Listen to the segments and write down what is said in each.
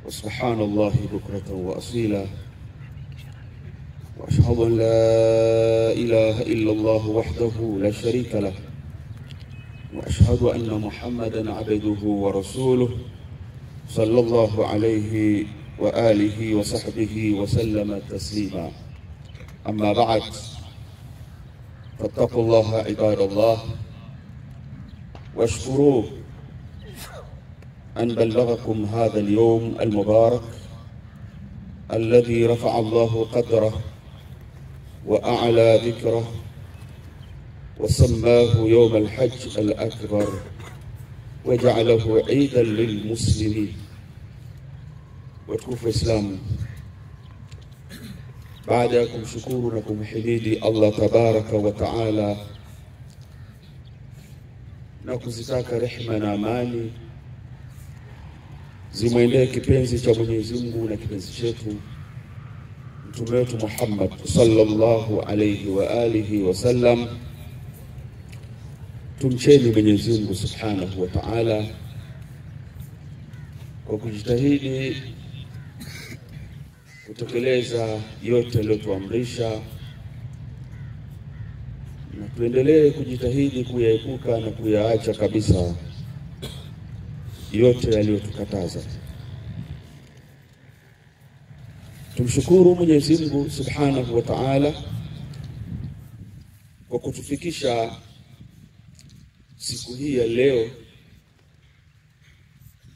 وسبحان الله بكرة وأصيلا، وأشهد أن لا إله إلا الله وحده لا شريك له، وأشهد أن محمدا عبده ورسوله صلى الله عليه وآله وصحبه وسلم تسليما. أما بعد، فاتقوا الله عباد الله واشكروه أن بلغكم هذا اليوم المبارك الذي رفع الله قدره وأعلى ذكره وسماه يوم الحج الأكبر وجعله عيدا للمسلمين. وتكفوا إسلام بعدكم شكور لكم حميدي الله تبارك وتعالى نكuzitaka rehema na amani zimwendee kipenzi cha Mwenyezi Mungu na kipenzi chetu mtume wetu Muhammad sallallahu alayhi wa alihi wasallam. Tumcheni Mwenyezi Mungu subhanahu wa ta'ala kwa kujitahidi kutekeleza yote aliyotuamrisha, na tuendelee kujitahidi kuyaepuka na kuyaacha kabisa yote aliyotukataza. Tumshukuru Mwenyezi Mungu subhanahu wa ta'ala kwa kutufikisha siku hii ya leo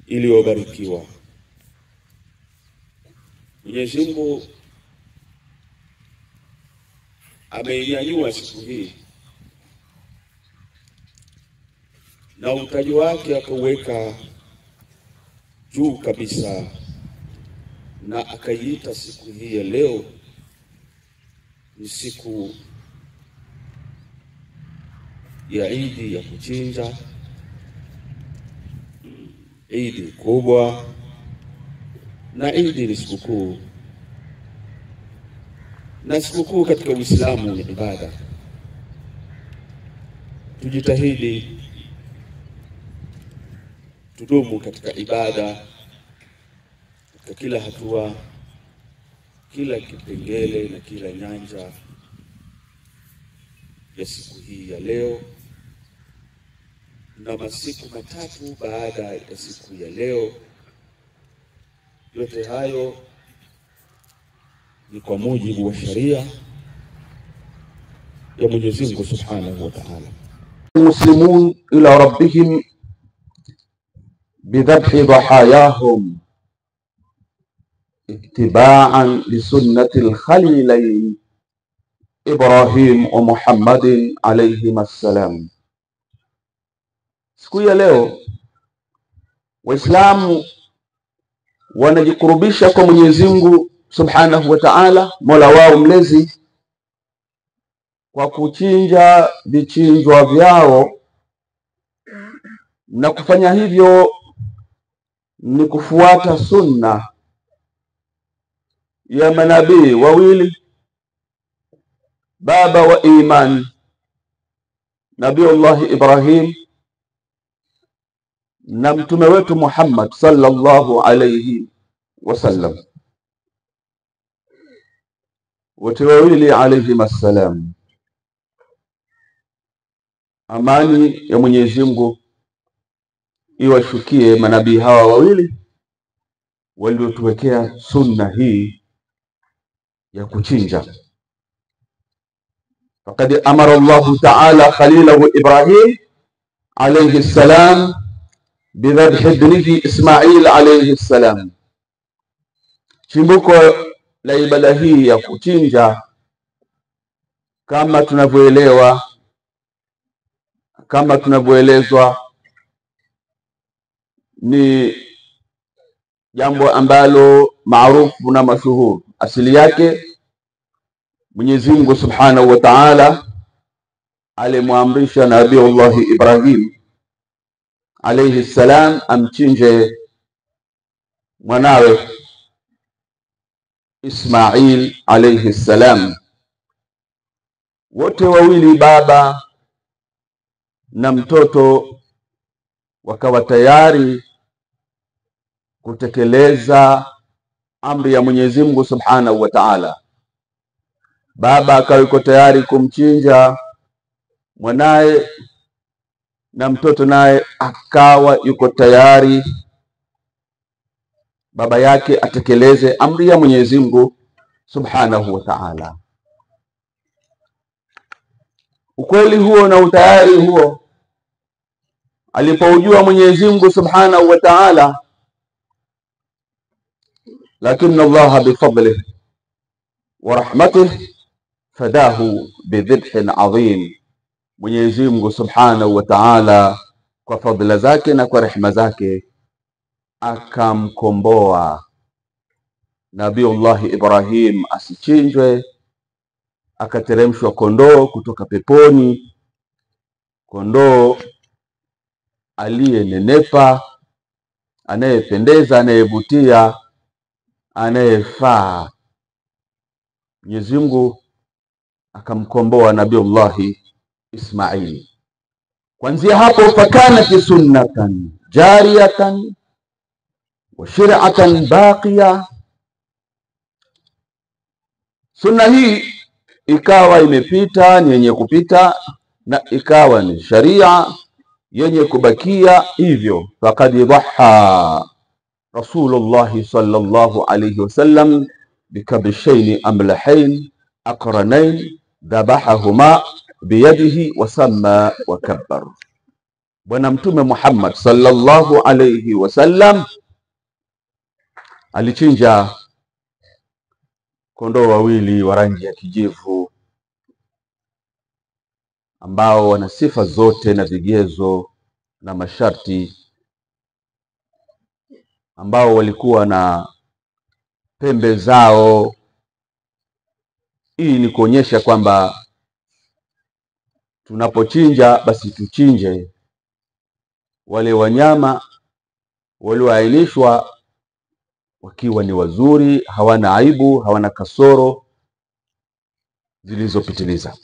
iliyobarikiwa. Mwenyezi Mungu ameinyanyua siku hii na utaji wake akauweka juu kabisa, na akaiita siku hii ya leo ni siku ya Idi ya kuchinja, Idi kubwa, na Idi ni sikukuu, na sikukuu katika Uislamu ni ibada. Tujitahidi tudumu katika ibada katika kila hatua, kila kipengele na kila nyanja ya siku hii ya leo, na masiku matatu baada ya siku ya leo. Yote hayo ni kwa mujibu wa sharia ya Mwenyezi Mungu subhanahu wa ta'ala. المسلمون إلى ربهم بذبح ضحاياهم اتباعا لسنة الخليلين إبراهيم ومحمد عليهما السلام. Siku ya leo Waislamu wanajikurubisha kwa Mwenyezi Mungu subhanahu wa ta'ala, Mola wao mlezi, kwa kuchinja vichinjwa vyao, na kufanya hivyo ni kufuata sunna ya manabii wawili, baba wa iman Nabiullah Ibrahim na mtume wetu Muhammad sallallahu alayhi wasallam, wote wawili alayhim assalam. Amani ya Mwenyezi Mungu iwashukie manabii hawa wawili waliotuwekea sunna hii ya kuchinja. Faqad amara Allah ta'ala khalilahu Ibrahim alayhi salam بذبح ابنه إسماعيل عليه السلام. Chimbuko la ibada hii ya kuchinja kama tunavyoelezwa ni jambo ambalo maarufu na mashuhuri. Asili yake Mwenyezi Mungu subhanahu wa ta'ala alimwamrisha Nabiullah Ibrahim alayhi salam amchinje mwanawe Ismail alayhi salam. Wote wawili, baba na mtoto, wakawa tayari kutekeleza amri ya Mwenyezi Mungu Subhanahu wa Ta'ala. Baba akawa yuko tayari kumchinja mwanae, na mtoto naye akawa yuko tayari baba yake atekeleze amri ya Mwenyezi Mungu Subhanahu wa Ta'ala. Ukweli huo na utayari huo alipoujua Mwenyezi Mungu Subhanahu wa Ta'ala, lakini Allah bifadlihi wa rahmatihi fadahu bidhibhin adhim. Mwenyezi Mungu Subhanahu wa Ta'ala kwa fadhila zake na kwa rehema zake akamkomboa Nabiullah Ibrahim asichinjwe, akateremshwa kondoo kutoka peponi, kondoo aliyenenepa, anayependeza, anayevutia, anayefaa. Mwenyezi Mungu akamkomboa Nabiullah Ismail. Kuanzia hapo fakana sunnatan jariyatan wa shir'atan baqiya. Sunna hii ikawa imepita, ni yenye kupita, na ikawa ni sharia yenye kubakia hivyo. Faqad dhaha Rasulullah sallallahu alayhi wasallam bikabshayn amlahayn aqranayn dhabahahuma biyadihi wasamma wa kabbar. Bwana Mtume Muhammad sallallahu alayhi wasallam alichinja kondoo wawili wa rangi ya kijivu ambao wana sifa zote na vigezo na masharti, ambao walikuwa na pembe zao. Hii ni kuonyesha kwamba tunapochinja basi tuchinje wale wanyama walioainishwa wakiwa ni wazuri, hawana aibu, hawana kasoro zilizopitiliza.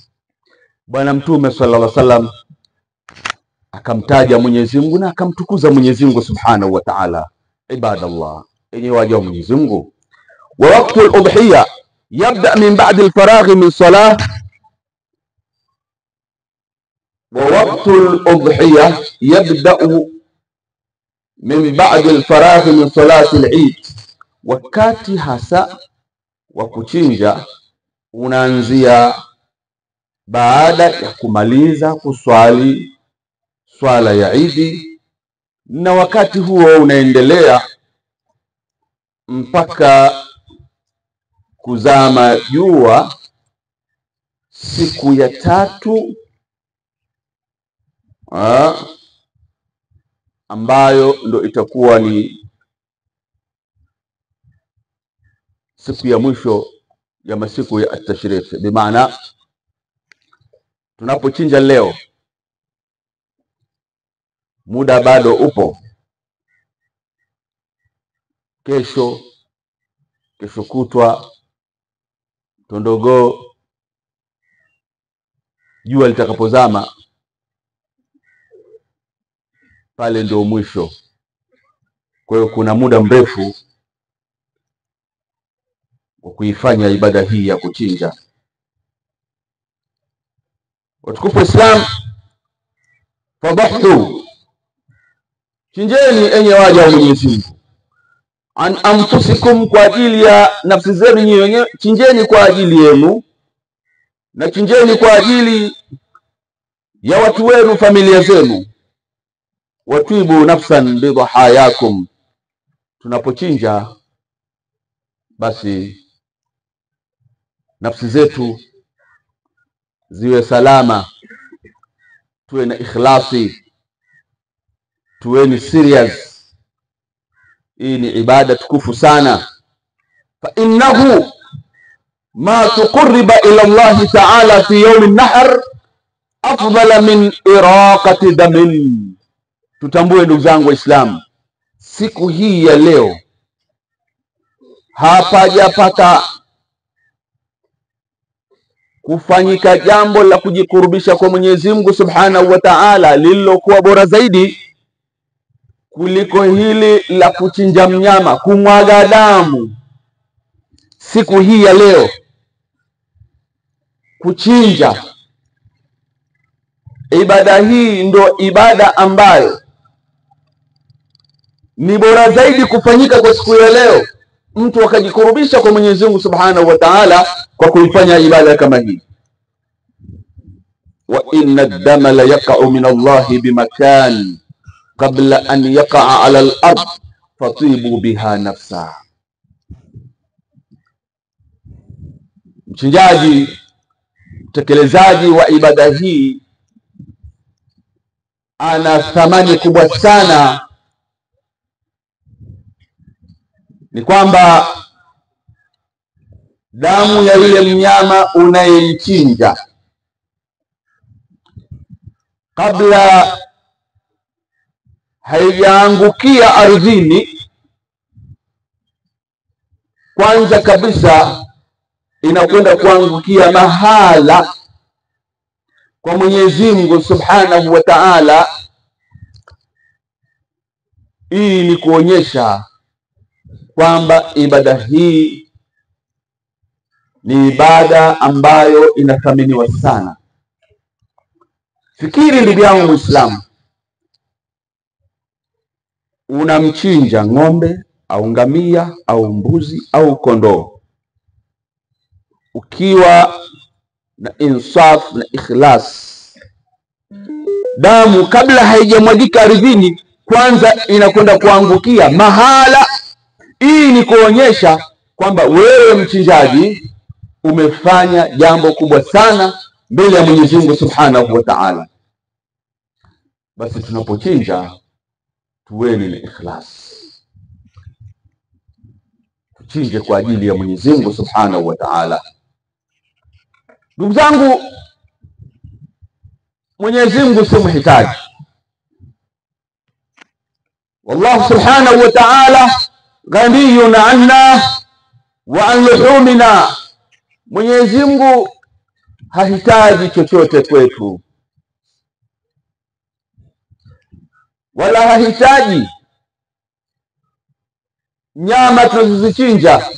Bwana Mtume sallallahu alaihi wasallam akamtaja Mwenyezi Mungu na akamtukuza Mwenyezi Mungu Subhanahu wa Ta'ala. Ibadallah, enyi waja wa Mwenyezi Mungu, wa waqtu al-udhiyya yabda min ba'd al-faragh min salah. Wa waqtu al-udhiyya yabda min ba'd al-faragh min salati al-Eid. Wakati hasa wa kuchinja unaanzia baada ya kumaliza kuswali swala ya Eid, na wakati huo unaendelea mpaka kuzama jua siku ya tatu, ambayo ndo itakuwa ni siku ya mwisho ya masiku ya at-tashrif. Bimaana tunapochinja leo, muda bado upo. Kesho kutwa, tondogoo, jua litakapozama, pale ndio mwisho. Kwa hiyo kuna muda mrefu wa kuifanya ibada hii ya kuchinja. Watukufu Islam, fadhahtu, chinjeni enye waja wa Mwenyezi Mungu, an anfusikum, kwa ajili ya nafsi zenu nyinyi, chinjeni kwa ajili yenu, na chinjeni kwa ajili ya watu wenu, familia zenu. Watibu nafsan bidhahayakum, tunapochinja basi nafsi zetu ziwe salama, tuwe na ikhlasi, tuwe ni serious. Hii ni ibada tukufu sana. Fa innahu ma tuqarriba ila Allah ta'ala fi yawm an-nahr afdala min iraqati damin. Tutambue ndugu zangu Waislamu, siku hii ya leo hapajapata kufanyika jambo la kujikurubisha kwa Mwenyezi Mungu Subhanahu wa Ta'ala lililokuwa bora zaidi kuliko hili la kuchinja mnyama, kumwaga damu siku hii ya leo. Kuchinja, ibada hii ndo ibada ambayo ni bora zaidi kufanyika kwa siku ya leo, mtu akajikurubisha kwa Mwenyezi Mungu Subhanahu wa Ta'ala kwa kuifanya ibada kama hii. Wa inna ad-dama la yaqa'u min Allahi bimakan qabla an yaqa'a 'ala al-ard fatibu biha nafsa. Mchinjaji, mtekelezaji wa ibada hii ana thamani kubwa sana. Ni kwamba damu ya yule mnyama unayemchinja, kabla haijaangukia ardhini, kwanza kabisa inakwenda kuangukia mahala kwa Mwenyezi Mungu Subhanahu wa Ta'ala. Hii ni kuonyesha kwamba ibada hii ni ibada ambayo inathaminiwa sana. Fikiri ndugu yangu Muislamu, unamchinja ng'ombe au ngamia au mbuzi au kondoo, ukiwa na insaf na ikhlas, damu kabla haijamwagika ardhini kwanza inakwenda kuangukia mahala. Hii ni kuonyesha kwamba wewe mchinjaji umefanya jambo kubwa sana mbele ya Mwenyezi Mungu Subhanahu wa Ta'ala. Basi tunapochinja tuweni na ikhlas, tuchinje kwa ajili ya Mwenyezi Mungu Subhanahu wa Ta'ala. Ndugu zangu, Mwenyezi Mungu si mhitaji. Wallahu Subhanahu wa Ta'ala ghaniyun anna wa an luhumina. Mwenyezi Mungu hahitaji chochote kwetu, wala hahitaji nyama tunazozichinja.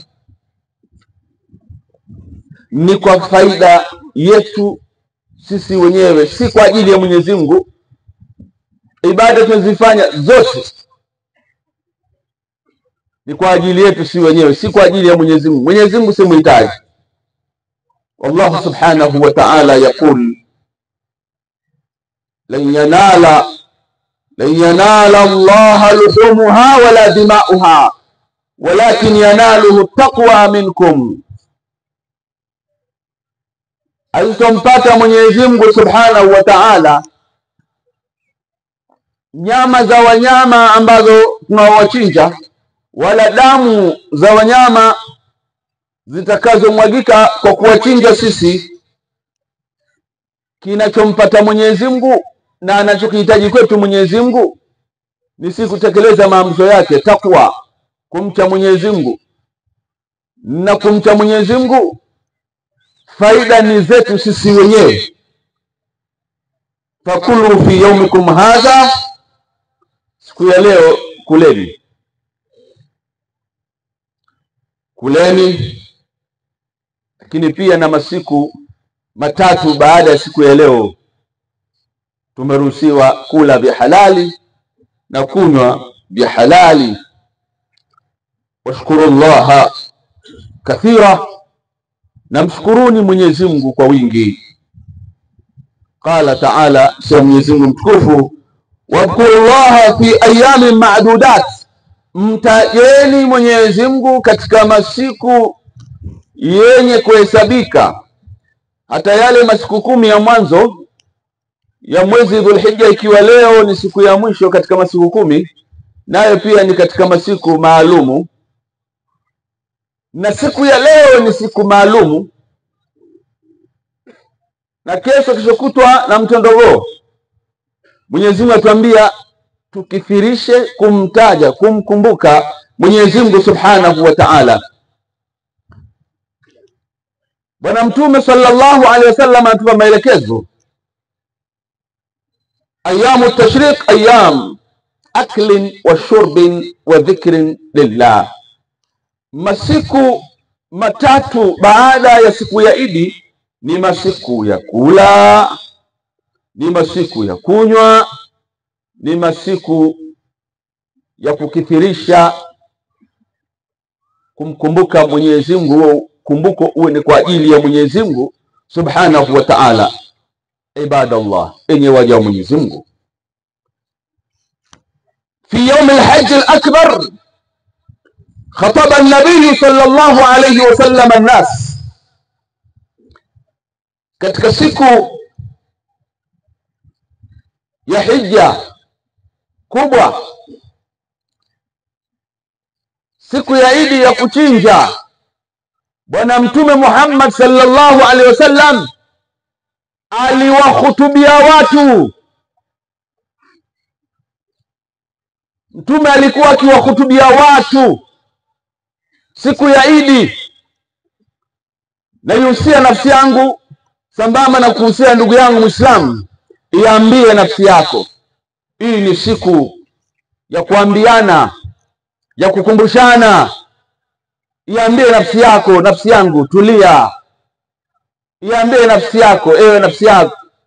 Ni kwa faida yetu sisi wenyewe, si kwa ajili ya Mwenyezi Mungu. Ibada tunazifanya zote ni kwa ajili yetu si wenyewe, si kwa ajili ya Mwenyezi Mungu. Mwenyezi Mungu si mhitaji. Allah Subhanahu wa Ta'ala yaqul lan yanala Allah luhumuha wala dima'uha walakin yanaluhu taqwa minkum. Alitompata Mwenyezi Mungu Subhanahu wa Ta'ala nyama za wanyama ambazo tunawachinja, wala damu za wanyama zitakazomwagika kwa kuwachinja sisi. Kinachompata Mwenyezi Mungu na anachokihitaji kwetu Mwenyezi Mungu ni sisi kutekeleza maamrisho yake, takwa, kumcha Mwenyezi Mungu. Na kumcha Mwenyezi Mungu faida ni zetu sisi wenyewe. Fakulu fi yawmikum hadha, siku ya leo kuleni, lakini pia na masiku matatu baada ya siku ya leo tumeruhusiwa kula vya halali na kunywa vya halali. Washkurullaha kathira, na mshukuruni Mwenyezi Mungu kwa wingi. Qala Ta'ala, sema Mwenyezi Mungu mtukufu, wadhkurullaha fi ayamin ma'dudat, mtajeni Mwenyezi Mungu katika masiku yenye kuhesabika. Hata yale masiku 10 ya mwanzo ya mwezi Dhulhijja, ikiwa leo ni siku ya mwisho katika masiku 10, nayo pia ni katika masiku maalumu. Na siku ya leo ni siku maalumu, na kesho kutwa na mtondogoo. Mwenyezi Mungu atuambia tukithirishe kumtaja, kumkumbuka Mwenyezi Mungu Subhanahu wa Ta'ala. Bwana Mtume sallallahu alaihi wasallam atupa maelekezo. Ayamu tashriq aklin wa shurbin wa dhikrin lillah. Masiku matatu baada ya siku ya Idi ni masiku ya kula, ni masiku ya kunywa, ni masiku ya kukithirisha kumkumbuka Mwenyezi Mungu. Kumbuko uwe ni kwa ajili ya Mwenyezi Mungu Subhanahu wa Ta'ala. Ibadallah, enyi waja wa Mwenyezi Mungu, fi yawm al-hajj al-akbar khataba an-nabiy sallallahu alayhi wa sallam an-nas. Katika siku ya hija kubwa, siku ya Idi ya kuchinja, Bwana Mtume Muhammad sallallahu alaihi wasallam aliwahutubia watu. Mtume alikuwa akiwahutubia watu siku ya Idi. Na yuhusia nafsi yangu sambamba na kuhusia ndugu yangu Muislamu, iambie nafsi yako, hii ni siku ya kuambiana, ya kukumbushana. Iambie nafsi yako, nafsi yangu tulia. Iambie nafsi yako,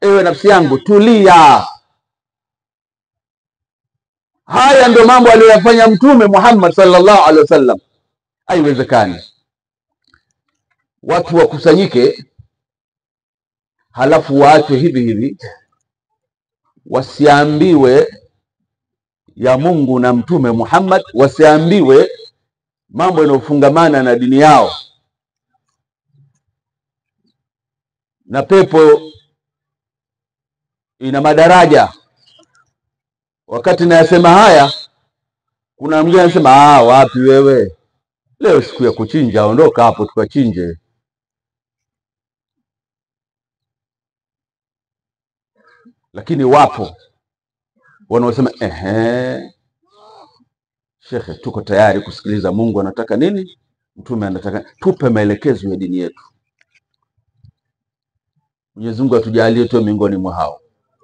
ewe nafsi yangu tulia. Haya ndio mambo aliyofanya Mtume Muhammad sallallahu alaihi wasallam. Haiwezekani watu wakusanyike halafu waachwe hivi hivi, wasiambiwe ya Mungu na Mtume Muhammad, wasiambiwe mambo yanofungamana na dini yao. Na pepo ina madaraja. Wakati nayasema haya, kuna mwingine anasema wapi wewe, leo siku ya kuchinja, ondoka hapo tukachinje. Lakini wapo wanaosema shekhe, tuko tayari kusikiliza Mungu anataka nini, Mtume anataka, tupe maelekezo ya dini yetu. Mwenyezi Mungu atujalie tu miongoni mwa hao.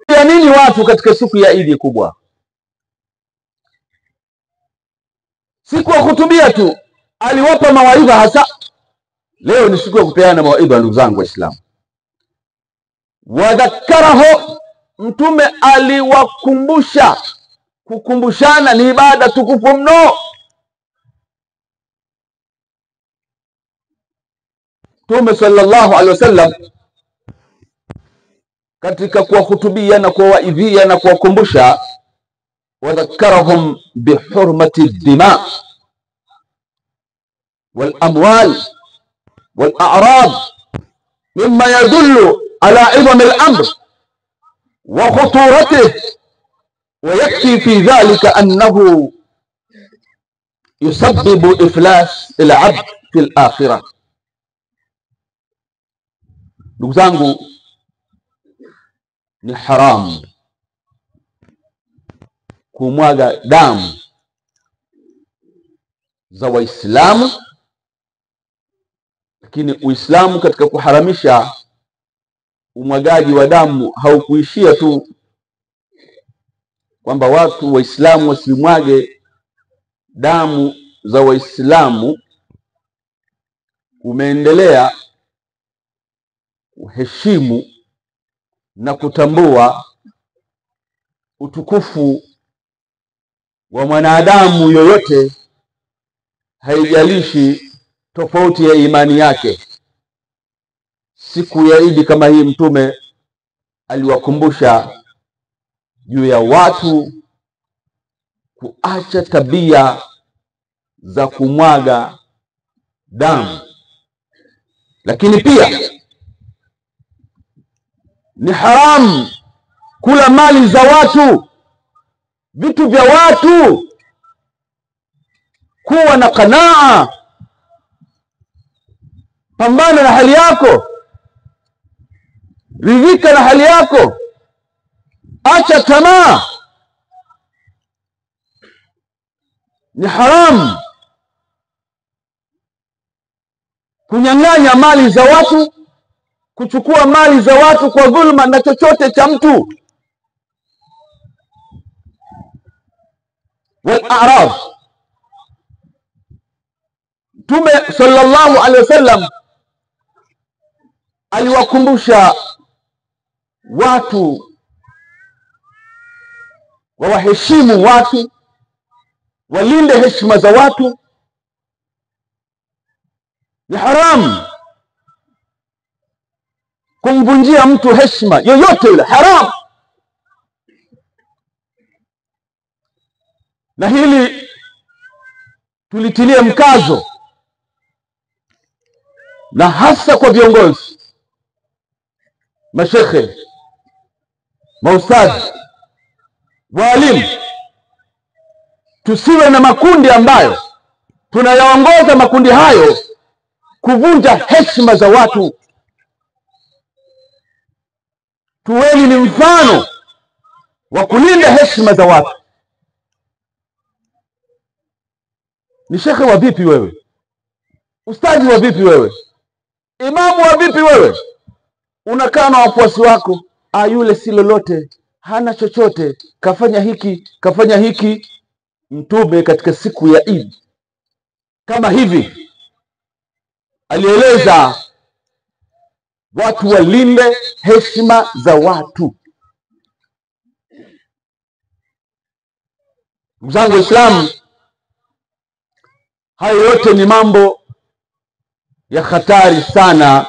Ya nini watu katika siku ya Idi kubwa? Siku ya kutubia tu aliwapa mawaidha hasa. Leo ni siku ya kupeana mawaidha, ndugu zangu Waislamu. Wadhakarahu, Mtume aliwakumbusha. Kukumbushana ni ibada tukufu mno. Mtume sallallahu alaihi wasallam katika kuwahutubia na kuwaidhia na kuwakumbusha, wadhakarahum bihurmati dima wal amwal wal a'rad mimma yadullu ala idham al-amr wa khuturatihi. ويكفي في ذلك أنه يسبب إفلاس العبد في الآخرة. ndugu zangu, ni haram kumwaga damu za Waislamu, lakini Uislamu katika kuharamisha umwagaji wa damu haukuishia tu kwamba watu Waislamu wasimwage damu za Waislamu. Umeendelea kuheshimu na kutambua utukufu wa mwanadamu yoyote, haijalishi tofauti ya imani yake. Siku ya Idi kama hii Mtume aliwakumbusha juu ya watu kuacha tabia za kumwaga damu. Lakini pia ni haramu kula mali za watu, vitu vya watu. Kuwa na qanaa, pambana na hali yako, ridhika na hali yako, acha tamaa. Ni haramu kunyang'anya mali za watu, kuchukua mali za watu kwa dhulma na chochote cha mtu. wal-a'rad. Mtume sallallahu alaihi wasallam aliwakumbusha watu wawaheshimu watu, walinde heshima za watu. Ni haram kumvunjia mtu heshima yoyote yule, haram. Na hili tulitilie mkazo, na hasa kwa viongozi, mashekhe, maustadhi, walimu. Tusiwe na makundi ambayo tunayaongoza makundi hayo kuvunja heshima za watu. Tuweni ni mfano wa kulinda heshima za watu. Ni shekhe wa vipi wewe? Ustadhi wa vipi wewe? Imamu wa vipi wewe? Unakaa na wafuasi wako, yule si lolote, hana chochote, kafanya hiki, kafanya hiki. Mtume katika siku ya Eid kama hivi alieleza watu walinde heshima za watu. Ndugu zangu Waislamu, hayo yote ni mambo ya hatari sana,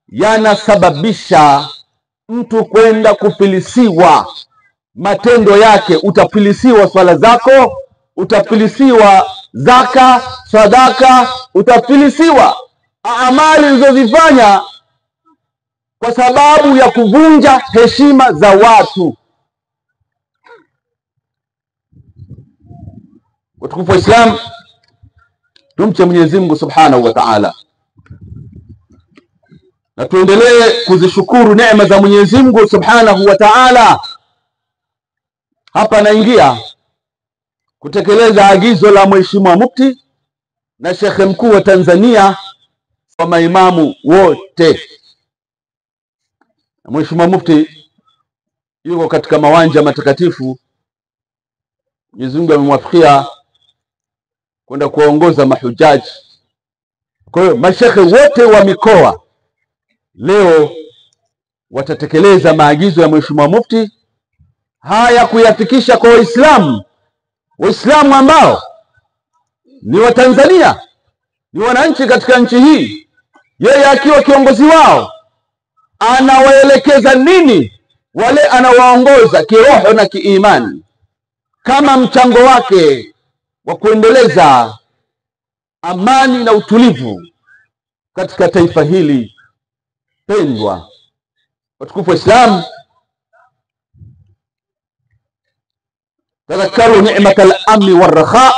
yanasababisha mtu kwenda kufilisiwa matendo yake. Utafilisiwa swala zako, utafilisiwa zaka, sadaka, utafilisiwa amali ulizozifanya kwa sababu ya kuvunja heshima za watu. Watukufu wa Islam, tumche Mwenyezi Mungu Subhanahu wa Ta'ala, na tuendelee kuzishukuru neema za Mwenyezi Mungu Subhanahu wa Ta'ala. Hapa naingia kutekeleza agizo la Mheshimiwa Mufti na Shekhe Mkuu wa Tanzania kwa maimamu wote. Mheshimiwa Mufti yuko katika mawanja matakatifu. Mwenyezi Mungu amemwafikia kwenda kuongoza mahujaji. Kwa hiyo mashekhe wote wa mikoa leo watatekeleza maagizo ya Mheshimiwa Mufti haya kuyafikisha kwa Waislamu, Waislamu ambao ni wa Tanzania, ni wananchi katika nchi hii. Yeye akiwa kiongozi wao anawaelekeza nini wale anawaongoza kiroho na kiimani, kama mchango wake wa kuendeleza amani na utulivu katika taifa hili pendwa. Watukufu wa Islam, tadhakaru ni'mat al-amni wal-rakha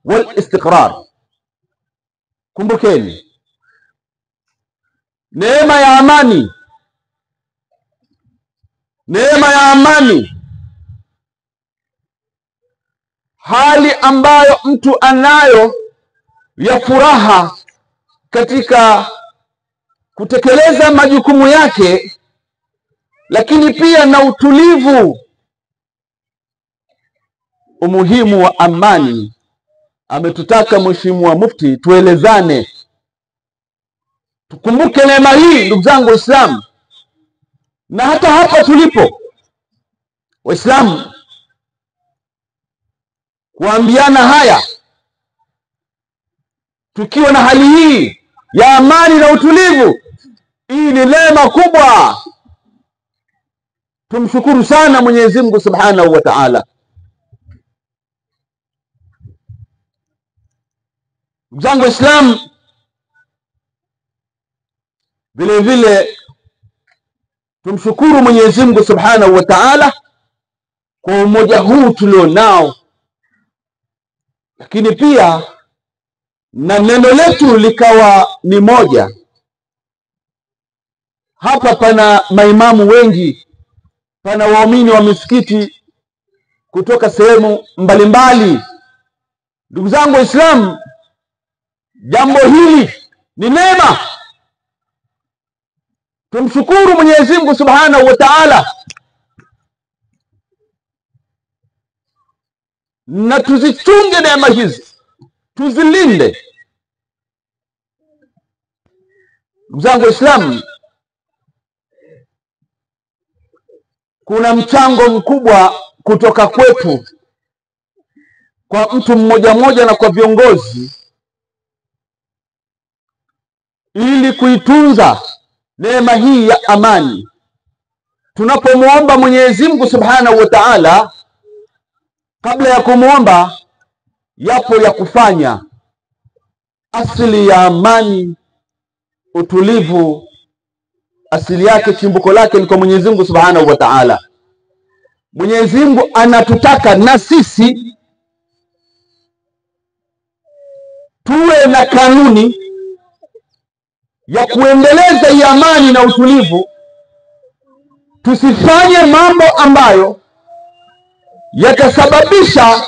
wal-istiqrar. Kumbukeni neema ya amani, neema ya amani, hali ambayo mtu anayo ya furaha katika kutekeleza majukumu yake, lakini pia na utulivu. Umuhimu wa amani ametutaka Mheshimiwa Mufti tuelezane, tukumbuke neema hii ndugu zangu Waislamu. Na hata hapa tulipo Waislamu, kuambiana haya tukiwa na hali hii ya amani na utulivu, hii ni neema kubwa. Tumshukuru sana Mwenyezi Mungu Subhanahu wa Ta'ala. Ndugu zangu Waislamu, vile vile tumshukuru Mwenyezi Mungu Subhanahu wa Ta'ala kwa umoja huu tulionao, lakini pia na neno letu likawa ni moja. Hapa pana maimamu wengi, pana waumini wa misikiti kutoka sehemu mbalimbali. Ndugu zangu Waislamu, jambo hili ni neema. Tumshukuru Mwenyezi Mungu Subhanahu wa Ta'ala. na tuzichunge neema hizi, tuzilinde. Ndugu zangu Waislamu, kuna mchango mkubwa kutoka kwetu kwa mtu mmoja mmoja na kwa viongozi ili kuitunza neema hii ya amani. Tunapomuomba Mwenyezi Mungu Subhanahu wa Ta'ala, kabla ya kumuomba yapo ya kufanya. Asili ya amani, utulivu, asili yake, chimbuko lake ni kwa Mwenyezi Mungu Subhanahu wa Ta'ala. Mwenyezi Mungu anatutaka na sisi tuwe na kanuni ya kuendeleza hii amani na utulivu. Tusifanye mambo ambayo yatasababisha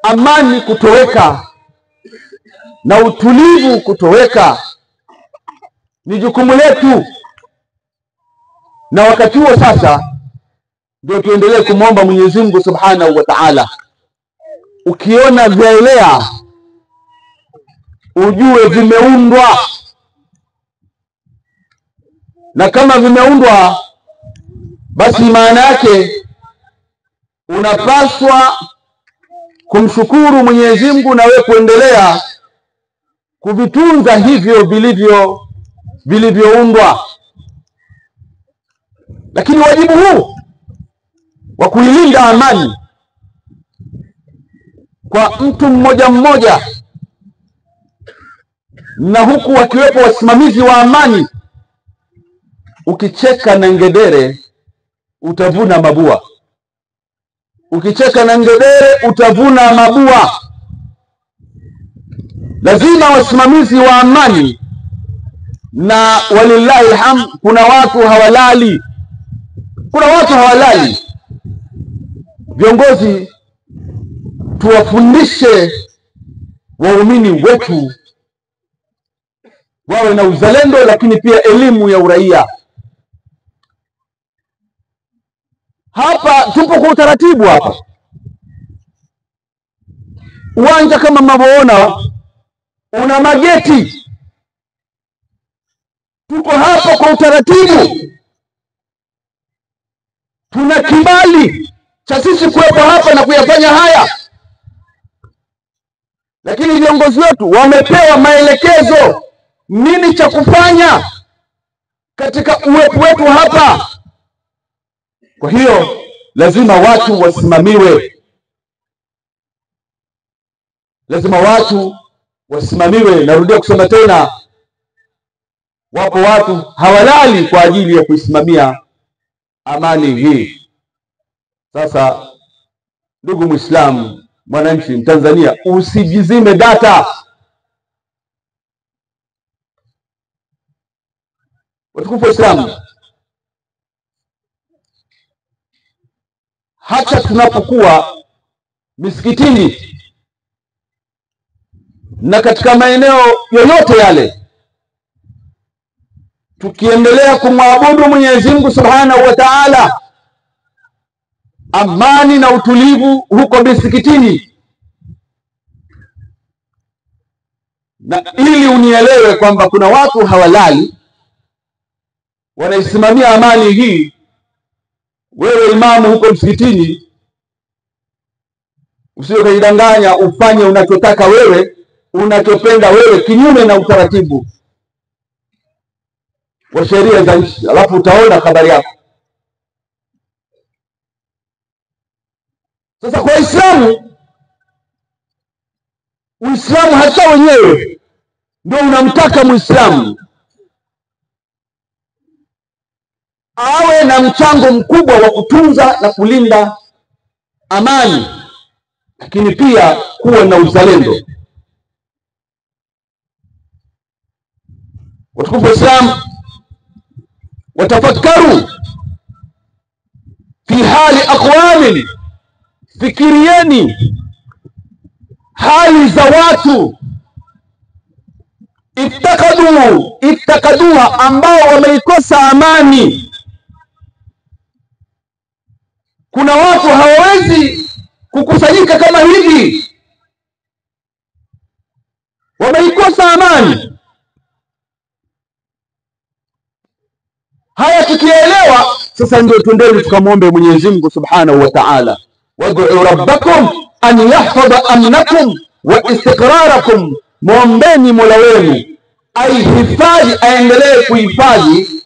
amani kutoweka na utulivu kutoweka. Ni jukumu letu, na wakati huo sasa ndio tuendelee kumwomba Mwenyezi Mungu Subhanahu wa Ta'ala. Ukiona vyaelea ujue vimeundwa, na kama vimeundwa basi maana yake unapaswa kumshukuru Mwenyezi Mungu na wewe kuendelea kuvitunza hivyo vilivyoundwa. Lakini wajibu huu wa kuilinda amani kwa mtu mmoja mmoja, na huku wakiwepo wasimamizi wa amani, ukicheka na ngedere utavuna mabua. Ukicheka na ngedere utavuna mabua. Lazima wasimamizi wa amani, na walillahi alhamd, kuna watu hawalali. Viongozi tuwafundishe waumini wetu wawe na uzalendo, lakini pia elimu ya uraia. Hapa tupo kwa utaratibu. Hapa uwanja kama mnavyoona una mageti. Tuko hapa kwa utaratibu, tuna kibali cha sisi kuwepo hapa na kuyafanya haya. Lakini viongozi wetu wamepewa maelekezo nini cha kufanya katika uwepo wetu hapa. Kwa hiyo lazima watu wasimamiwe, Narudia kusema tena, wapo watu hawalali kwa ajili ya kuisimamia amani hii. Sasa ndugu Muislamu, mwananchi Mtanzania, usijizime data. Watukufu wa Islam, hata tunapokuwa misikitini na katika maeneo yoyote yale, tukiendelea kumwabudu Mwenyezi Mungu Subhanahu wa Ta'ala, amani na utulivu huko misikitini. Na ili unielewe kwamba kuna watu hawalali wanaisimamia amani hii, wewe imamu huko msikitini usije kujidanganya ufanye unachotaka wewe, unachopenda wewe, kinyume na utaratibu wa sheria za nchi, alafu utaona habari yako. Sasa kwa Uislamu hata wenyewe ndio unamtaka Muislamu awe na mchango mkubwa wa kutunza na kulinda amani, lakini pia kuwa na uzalendo. Watukufu wa Islam, watafakaru fi hali aqwamin, fikirieni hali za watu iftakaduha, ambao wameikosa amani. Kuna watu hawawezi kukusanyika kama hivi, wameikosa amani. Haya tukielewa sasa, ndio twendeni tukamwombe Mwenyezi Mungu Subhanahu wa Ta'ala, wad'u rabbakum an yahfadha amnakum wa istiqrarakum, muombeni Mola wenu aihifadhi, aendelee kuhifadhi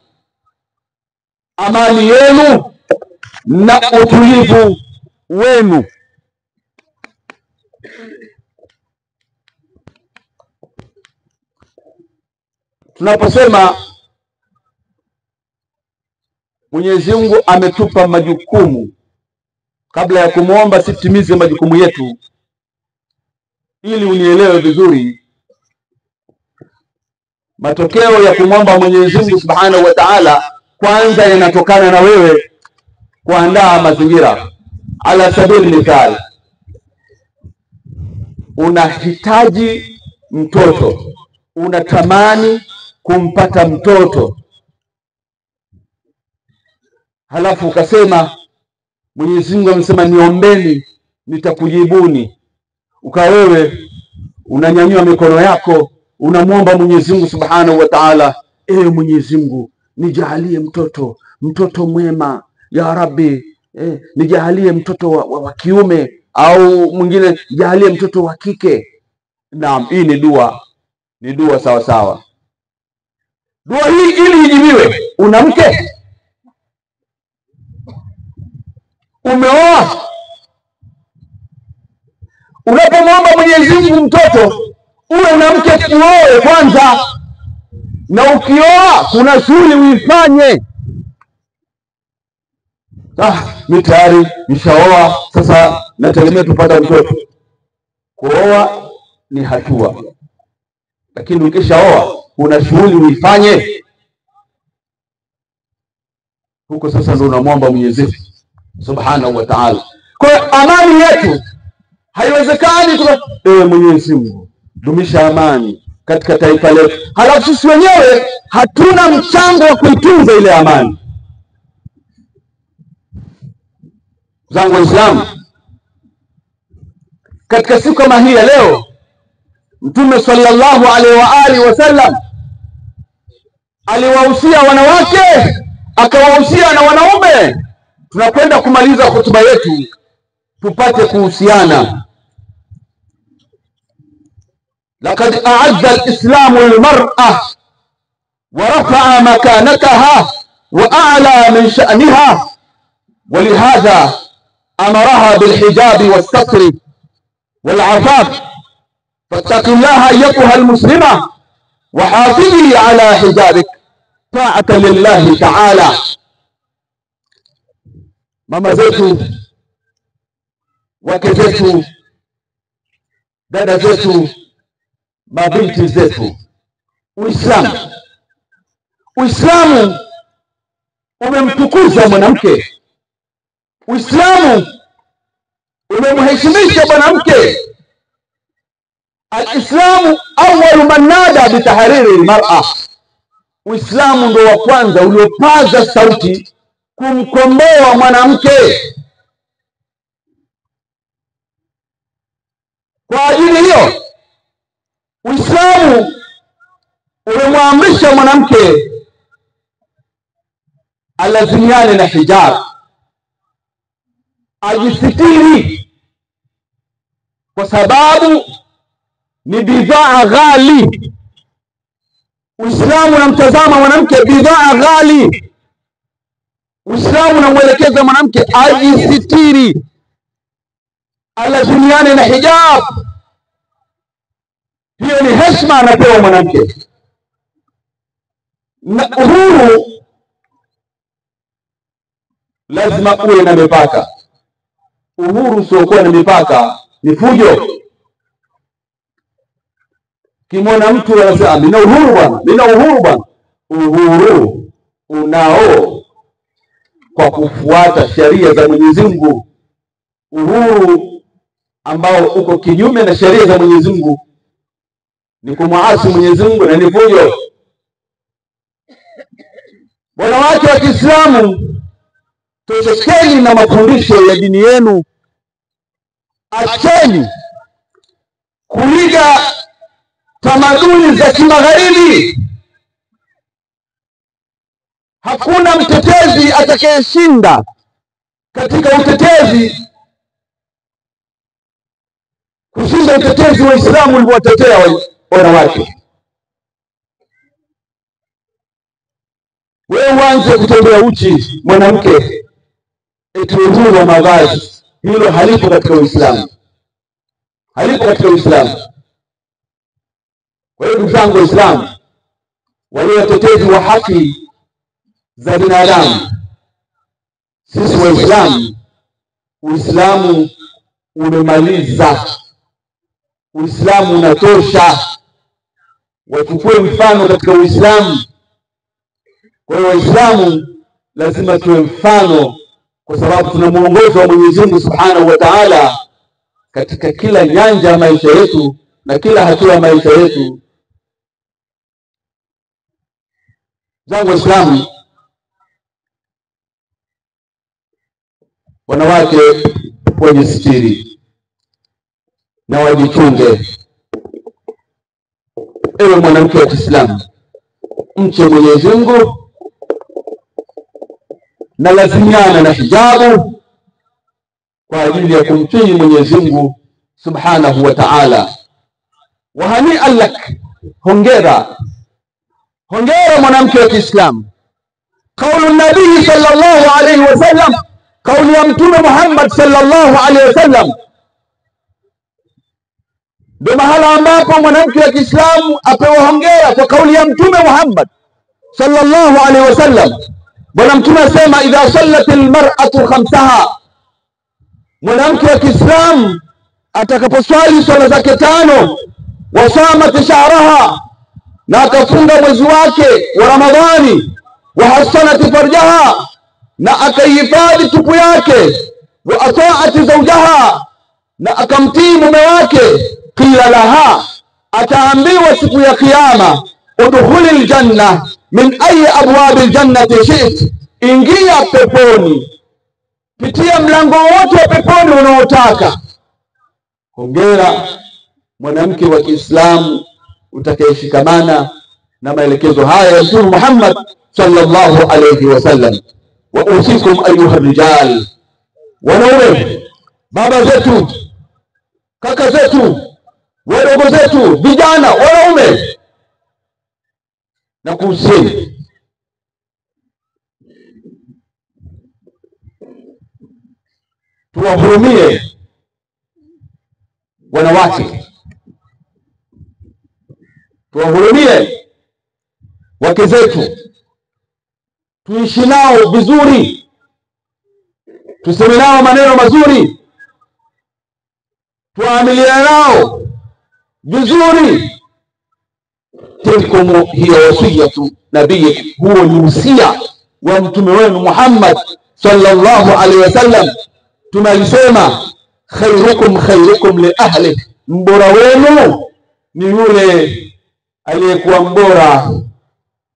amani yenu na utulivu wenu. Tunaposema Mwenyezi Mungu ametupa majukumu, kabla ya kumuomba sitimize majukumu yetu, ili unielewe vizuri. Matokeo ya kumwomba Mwenyezi Mungu Subhanahu wa Ta'ala kwanza yanatokana na wewe kuandaa mazingira. Ala sabili mithali, unahitaji mtoto, unatamani kumpata mtoto, halafu ukasema Mwenyezi Mungu amesema niombeni nitakujibuni. Ukawewe unanyanyua mikono yako, unamwomba Mwenyezi Mungu Subhanahu wa Ta'ala, ewe Mwenyezi Mungu nijalie mtoto mwema ya Rabbi, nijalie mtoto wa kiume, au mwingine nijalie mtoto wa kike. Naam, hii ni dua sawa sawa. Dua hii ili ijibiwe, una mke, umeoa. Unapomwomba Mwenyezi Mungu mtoto, uwe na mke, kuoe kwanza, na ukioa kuna shughuli uifanye. Mimi tayari nishaoa, sasa nategemea tupata mtoto. Kuoa ni hatua, lakini ukishaoa kuna shughuli uifanye. Huko sasa ndio unamwomba Mwenyezi Mungu Subhanahu wa Ta'ala. Kwa amani yetu haiwezekani Mwenyezi Mungu dumisha amani katika taifa letu, halafu sisi wenyewe hatuna mchango wa kuitunza ile amani. Zangu Waislamu, katika siku kama hii ya leo, Mtume sallallahu alaihi wa alihi wasallam aliwahusia wanawake, akawahusia na wanaume. Tunakwenda kumaliza hotuba yetu, tupate kuhusiana. لقد أعز الإسلام المرأة ورفع مكانتها وأعلى من شأنها، ولهذا أمرها بالحجاب والستر والعفاف. فاتق الله أيتها المسلمة وحافظي على حجابك طاعة لله تعالى. mama zetu, wake zetu, dada zetu, mabinti zetu, Uislamu umemtukuza mwanamke. Uislamu umemheshimisha mwanamke. Al-Islamu awwalu man nada bi tahriri al-mar'a. Uislamu ndio wa kwanza uliopaza sauti kumkomboa mwanamke. Kwa ajili hiyo Uislamu umemwamrisha mwanamke alazimiane na hijab, ajisitiri, kwa sababu ni bidhaa ghali. Uislamu unamtazama mwanamke bidhaa ghali. Uislamu unamwelekeza mwanamke ajisitiri, alazimiane na hijab. Hiyo ni heshima anapewa mwanamke. Na uhuru lazima uwe na mipaka. Uhuru usiokuwa na mipaka ni fujo. Kimwona mtu anasema nina uhuru bwana, nina uhuru bwana. Uhuru unao kwa kufuata sheria za Mwenyezi Mungu. Uhuru ambao uko kinyume na sheria za Mwenyezi Mungu ni kumwasi Mwenyezi Mungu na ni fujo. Wanawake wa Kiislamu, toshekeni na mafundisho ya dini yenu. acheni kuiga tamaduni za kimagharibi. Hakuna mtetezi atakayeshinda katika utetezi kushinda utetezi wa Uislamu ulivyowatetea wanawake. Wewe uanze kutembea uchi mwanamke eti uhuru wa mavazi, hilo halipo katika Uislamu. Halipo katika Uislamu. Kwa hiyo ndugu zangu Waislamu, wale watetezi wa haki za binadamu, sisi Waislamu, Uislamu umemaliza. Uislamu unatosha. Wachukue mfano katika Uislamu. Kwa hiyo Waislamu lazima tuwe mfano, kwa sababu tuna mwongozo wa Mwenyezi Mungu Subhanahu wa Ta'ala katika kila nyanja ya maisha yetu na kila hatua ya maisha yetu. Zangu Waislamu, wanawake wajisitiri na wajichunge. Ewe mwanamke wa Kiislamu, mche Mwenyezi Mungu na lazimiana na hijabu kwa ajili ya kumtii Mwenyezi Mungu Subhanahu wa Ta'ala. Wahani'an lak, hongera. Hongera mwanamke wa Kiislamu. Kaulu nabii sallallahu alayhi wasallam, kauli ya Mtume Muhammad sallallahu alayhi wasallam, ndio mahala ambapo mwanamke wa Kiislamu apewa hongera kwa kauli ya Mtume Muhammad sallallahu alayhi wasallam. Bwana Mtume asema, idha sallatil mar'atu khamsaha, mwanamke wa Kiislamu atakaposwali swala zake tano, wasamat shahraha, na akafunga mwezi wake wa Ramadhani, wa hasanat farjaha, na akaihifadhi tupu yake, wa ata'at zawjaha, na akamtii mume wake, qila laha, ataambiwa siku ya kiyama, udkhulil janna min ayi abwabil jannati shi'ti, ingia peponi, pitia mlango wote wa peponi unaotaka. Hongera mwanamke wa Kiislamu utakayeshikamana na maelekezo haya ya Mtume Muhammad sallallahu alayhi wasallam. Wa usikum ayuha rijal, wanaume, baba zetu, kaka zetu, wadogo zetu, vijana, wanaume, na kuhusieni tuwahurumie wanawake, tuwahurumie wake zetu, tuishi nao vizuri, tuseme nao maneno mazuri, tuamiliane nao vizuri. Tilkum hiya wasiyatu nabii, huo ni usia wa mtume wenu Muhammad sallallahu alaihi wasallam. Tunalisema, khairukum khairukum li ahli, mbora wenu ni yule aliyekuwa mbora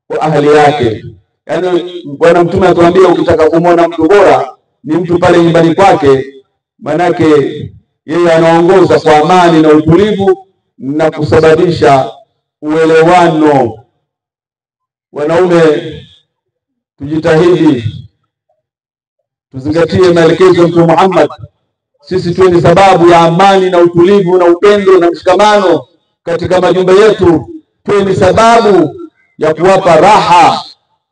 wa ahli yake. Yani bwana mtume atuambia, ukitaka kumwona mtu bora ni mtu pale nyumbani kwake, manake yeye anaongoza kwa amani na utulivu na kusababisha uelewano. Wanaume, tujitahidi tuzingatie maelekezo ya Mtume Muhammad, sisi tuwe ni sababu ya amani na utulivu na upendo na mshikamano katika majumba yetu, tuwe ni sababu ya kuwapa raha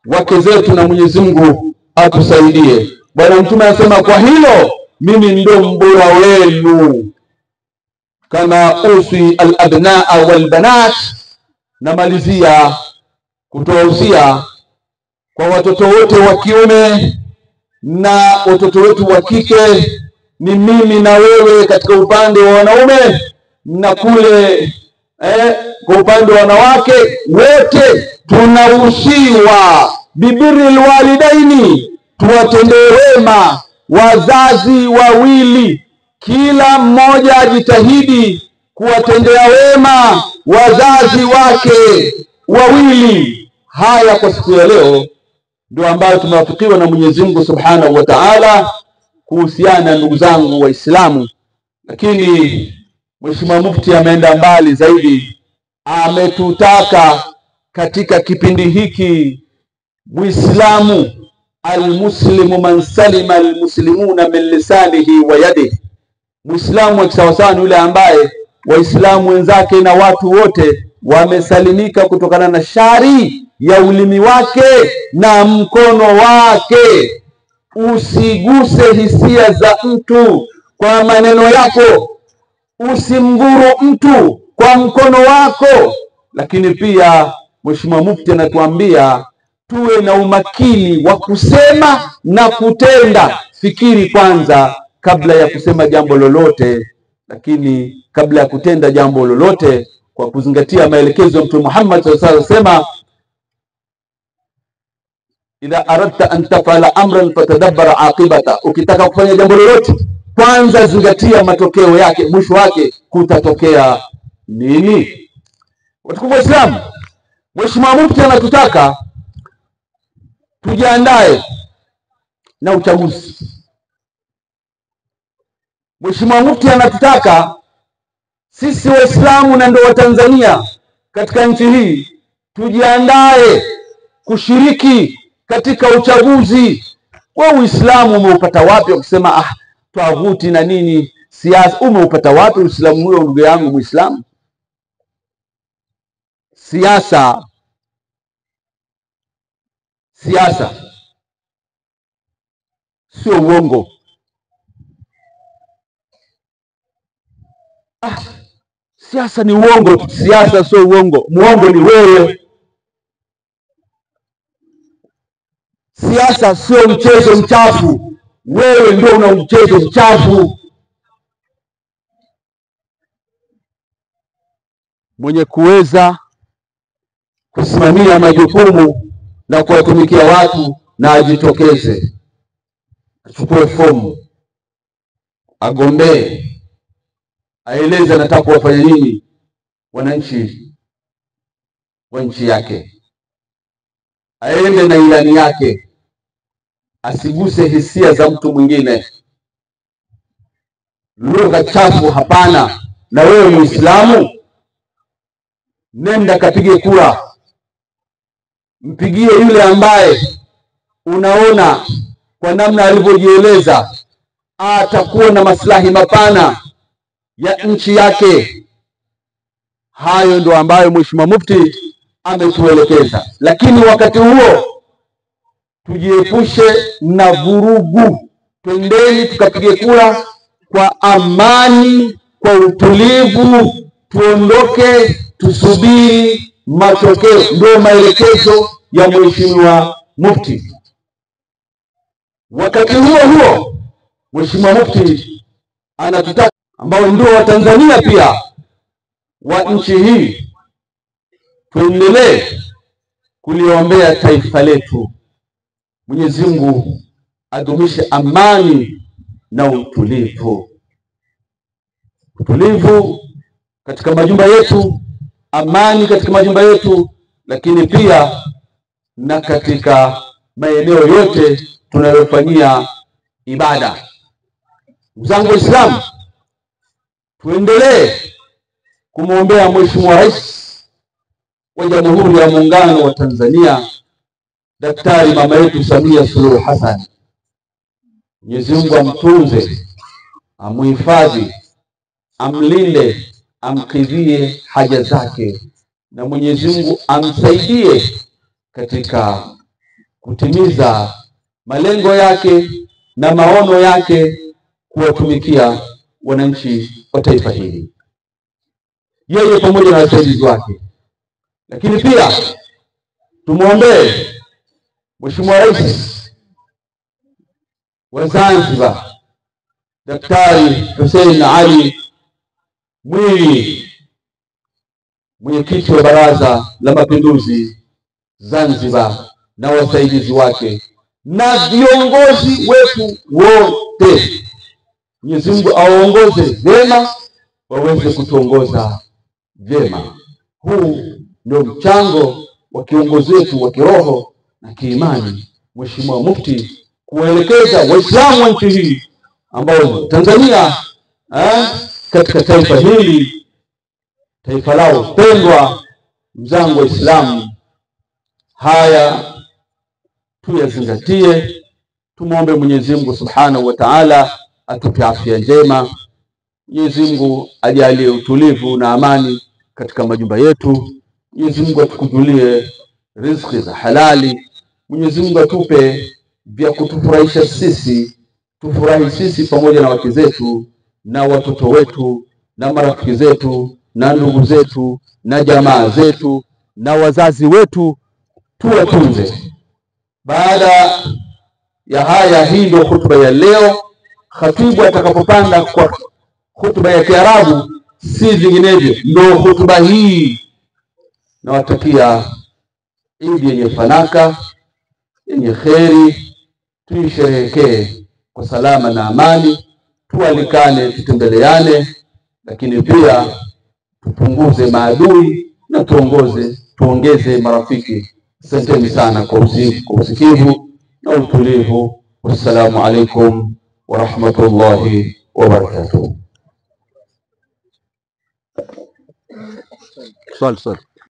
wake zetu, na Mwenyezi Mungu atusaidie. Bwana Mtume anasema, kwa hilo mimi ndo mbora wenu, kama uswi al-abnaa wal-banat. Na malizia kutoa usia kwa watoto wote wa kiume na watoto wetu wa kike, ni mimi na wewe katika upande wa wanaume, na kule kwa upande wa wanawake, wote tunahusiwa bibiril walidaini, tuwatendee wema wazazi wawili. Kila mmoja ajitahidi kuwatendea wema wazazi wake wawili. Haya kwa siku ya leo ndio ambayo tumewafikiwa na Mwenyezi Mungu Subhanahu wa Ta'ala kuhusiana, ndugu zangu Waislamu, Lakini Mheshimiwa Mufti ameenda mbali zaidi, ametutaka katika kipindi hiki Muislamu, almuslimu man salima almuslimuna min lisanihi wa yadihi, Muislamu akisawasawa ni yule ambaye Waislamu wenzake na watu wote wamesalimika kutokana na shari ya ulimi wake na mkono wake. Usiguse hisia za mtu kwa maneno yako, usimdhuru mtu kwa mkono wako. Lakini pia Mheshimiwa Mufti anatuambia tuwe na umakini wa kusema na kutenda. Fikiri kwanza kabla ya kusema jambo lolote, lakini kabla ya kutenda jambo lolote, kwa kuzingatia maelekezo ya Mtume Muhammad sallallahu alaihi wasallam, idha aradta an tafala amran fatadabbara aqibata, ukitaka kufanya jambo lolote kwanza zingatia matokeo yake, mwisho wake kutatokea nini. Watukufu wa Islam, Mheshimiwa Mufti anatutaka tujiandae na uchaguzi. Mheshimiwa Mufti anatutaka sisi Waislamu na ndio wa Tanzania katika nchi hii tujiandae kushiriki katika uchaguzi. Wewe Uislamu umeupata wapi ukisema twavuti na nini siasa? Umeupata wapi Uislamu huo ndugu yangu Muislamu? Siasa sio uongo. Siasa ni uongo, siasa sio uongo. Muongo ni wewe. Siasa sio mchezo mchafu, wewe ndio una mchezo mchafu. Mwenye kuweza kusimamia majukumu na kuwatumikia watu na ajitokeze, achukue fomu, agombee, aeleze anataka kuwafanya nini wananchi wa nchi yake, aende na ilani yake, asiguse hisia za mtu mwingine, lugha chafu hapana. Na wewe Muislamu, nenda kapige kura, mpigie yule ambaye unaona kwa namna alivyojieleza atakuwa na maslahi mapana ya nchi yake. Hayo ndio ambayo Mheshimiwa Mufti ametuelekeza. Lakini wakati huo tujiepushe na vurugu. Twendeni tukapige kura kwa amani, kwa utulivu, tuondoke, tusubiri matokeo. Ndio maelekezo ya Mheshimiwa Mufti. Wakati huo Mheshimiwa Mufti anatutaka ambao ndio wa Tanzania pia wa nchi hii tuendelee kuliombea taifa letu. Mwenyezi Mungu adumishe amani na utulivu. Utulivu katika majumba yetu, amani katika majumba yetu, lakini pia na katika maeneo yote tunayofanyia ibada. Mzangu Waislamu, tuendelee kumwombea Mheshimiwa Rais wa Jamhuri ya Muungano wa Tanzania, Daktari mama yetu Samia Suluhu Hassan. Mwenyezi Mungu amtunze, amuhifadhi, amlinde, amkidhie haja zake, na Mwenyezi Mungu amsaidie katika kutimiza malengo yake na maono yake, kuwatumikia wananchi wa taifa hili, yeye pamoja na wasaidizi wake. Lakini pia tumuombee Mheshimiwa Rais wa Zanzibar, Daktari Hussein Ali Mwinyi, mwenyekiti wa Baraza la Mapinduzi Zanzibar, na wasaidizi wake na viongozi wetu wote. Mwenyezi Mungu awaongoze vyema, waweze kutuongoza vyema. Huu ndio mchango wa kiongozi wetu wa kiroho na kiimani, Mheshimiwa Mufti, kuelekeza Waislamu wa nchi hii ambao Tanzania katika taifa hili, taifa lao pendwa. Mzangu wa Islamu, haya tuyazingatie. Tumuombe Mwenyezi Mungu Subhanahu wa Ta'ala atupe afya njema. Mwenyezi Mungu ajalie utulivu na amani katika majumba yetu. Mwenyezi Mungu atukujulie riziki za halali. Mwenyezi Mungu atupe vya kutufurahisha sisi, tufurahi sisi pamoja na wake zetu na watoto wetu na marafiki zetu na ndugu zetu na jamaa zetu na wazazi wetu, tuwatunze. Baada ya haya, hii ndio hutuba ya leo. Khatibu atakapopanda kwa hutuba ya Kiarabu, si vinginevyo, ndio hutuba hii. Nawatakia Idi yenye fanaka, yenye kheri, tuisherehekee kwa salama na amani, tualikane, tutembeleane, lakini pia tupunguze maadui na tuongeze marafiki. Asanteni sana kwa usikivu na utulivu. Wassalamu alaikum wa rahmatullahi wa barakatuh. Swali.